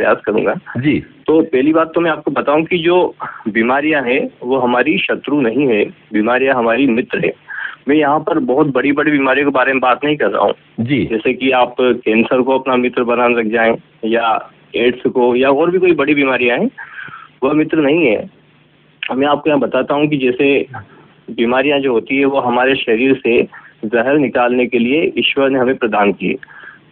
प्रयास करूंगा जी। तो पहली बात तो मैं आपको बताऊं कि जो बीमारियां हैं वो हमारी शत्रु नहीं है, बीमारियां हमारी मित्र है। मैं यहाँ पर बहुत बड़ी बड़ी बीमारियों के बारे में बात नहीं कर रहा हूँ जी। जैसे कि आप कैंसर को अपना मित्र बनाने लग जाएं या एड्स को या और भी कोई बड़ी बीमारियां हैं, वह मित्र नहीं है। मैं आपको यहाँ बताता हूँ कि जैसे बीमारियां जो होती है वो हमारे शरीर से जहर निकालने के लिए ईश्वर ने हमें प्रदान किए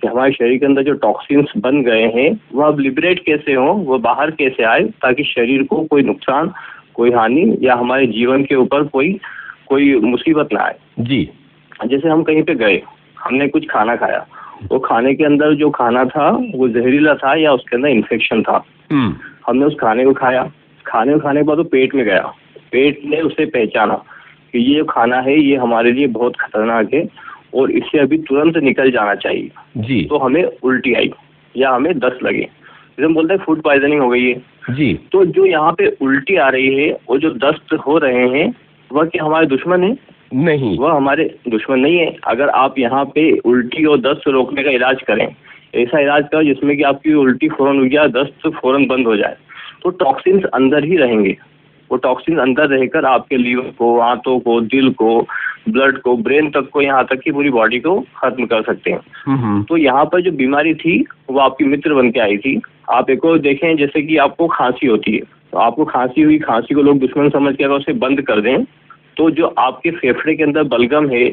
कि हमारे शरीर के अंदर जो टॉक्सिन्स बन गए हैं वो अब लिबरेट कैसे हो, वो बाहर कैसे आए ताकि शरीर को कोई नुकसान, कोई हानि या हमारे जीवन के ऊपर कोई मुसीबत ना आए। जी। जैसे हम कहीं पे गए, हमने कुछ खाना खाया, वो खाने के अंदर जो खाना था वो जहरीला था या उसके अंदर इन्फेक्शन था। हमने उस खाने को खाया, खाने के बाद वो पेट में गया, पेट ने उसे पहचाना कि ये जो खाना है ये हमारे लिए बहुत खतरनाक है और इससे अभी तुरंत निकल जाना चाहिए जी। तो हमें उल्टी आई या हमें दस्त लगे, जैसे हम बोलते हैं फूड पॉइजनिंग हो गई है जी। तो जो यहाँ पे उल्टी आ रही है और जो दस्त हो रहे हैं वह क्या हमारे दुश्मन है? नहीं, वह हमारे दुश्मन नहीं है। अगर आप यहाँ पे उल्टी और दस्त रोकने का इलाज करें, ऐसा इलाज करें जिसमें कि आपकी उल्टी फौरन हो जाए, दस्त फौरन बंद हो जाए, तो टॉक्सिन्स अंदर ही रहेंगे। वो टॉक्सिन अंदर रहकर आपके लीवर को, आंतों को, दिल को, ब्लड को, ब्रेन तक को, यहाँ तक कि पूरी बॉडी को खत्म कर सकते हैं। तो यहाँ पर जो बीमारी थी वो आपकी मित्र बन के आई थी। आप एक और देखें, जैसे कि आपको खांसी होती है तो आपको खांसी हुई, खांसी को लोग दुश्मन समझ के अगर उसे बंद कर दें तो जो आपके फेफड़े के अंदर बलगम है,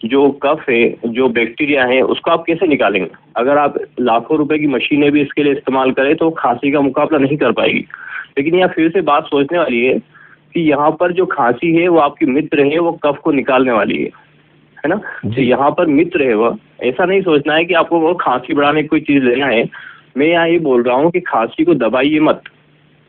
जो कफ है, जो बैक्टीरिया है, उसको आप कैसे निकालेंगे? अगर आप लाखों रुपए की मशीनें भी इसके लिए इस्तेमाल करें तो खांसी का मुकाबला नहीं कर पाएगी। लेकिन यहाँ फिर से बात सोचने वाली है कि यहाँ पर जो खांसी है वो आपकी मित्र है, वो कफ को निकालने वाली है ना? तो यहाँ पर मित्र है वह, ऐसा नहीं सोचना है कि आपको वो खांसी बढ़ाने की कोई चीज लेना है। मैं यहाँ ये बोल रहा हूँ कि खांसी को दबाइए मत,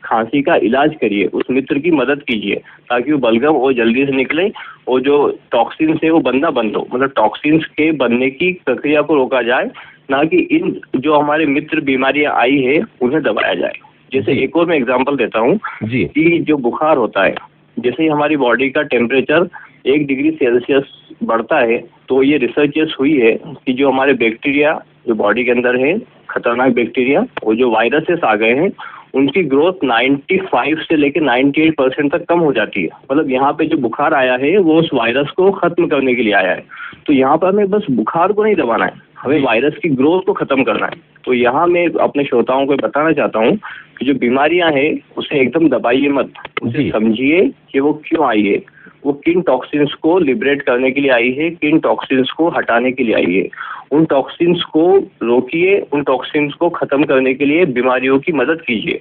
खांसी का इलाज करिए, उस मित्र की मदद कीजिए ताकि वो बलगम और जल्दी से निकले और जो टॉक्सिन्स है वो बनना बंद हो, मतलब टॉक्सिन्स के बनने की प्रक्रिया को रोका जाए, ना कि इन जो हमारे मित्र बीमारियां आई है उन्हें दबाया जाए। जैसे एक और मैं एग्जांपल देता हूँ कि जो बुखार होता है, जैसे ही हमारी बॉडी का टेम्परेचर 1 डिग्री सेल्सियस बढ़ता है तो ये रिसर्चेस हुई है कि जो हमारे बैक्टीरिया जो बॉडी के अंदर है, खतरनाक बैक्टीरिया और जो वायरसेस आ गए हैं, उनकी ग्रोथ 95 से लेकर 98% तक कम हो जाती है। मतलब यहाँ पे जो बुखार आया है वो उस वायरस को खत्म करने के लिए आया है। तो यहाँ पर हमें बस बुखार को नहीं दबाना है, हमें वायरस की ग्रोथ को खत्म करना है। तो यहाँ मैं अपने श्रोताओं को बताना चाहता हूँ कि जो बीमारियां हैं उसे एकदम दबाइए मत, उसे समझिए कि वो क्यों आई है, वो किन टॉक्सिन्स को लिबरेट करने के लिए आई है, किन टॉक्सिन्स को हटाने के लिए आई है। उन टॉक्सिन्स को रोकिए, उन टॉक्सिन्स को खत्म करने के लिए बीमारियों की मदद कीजिए।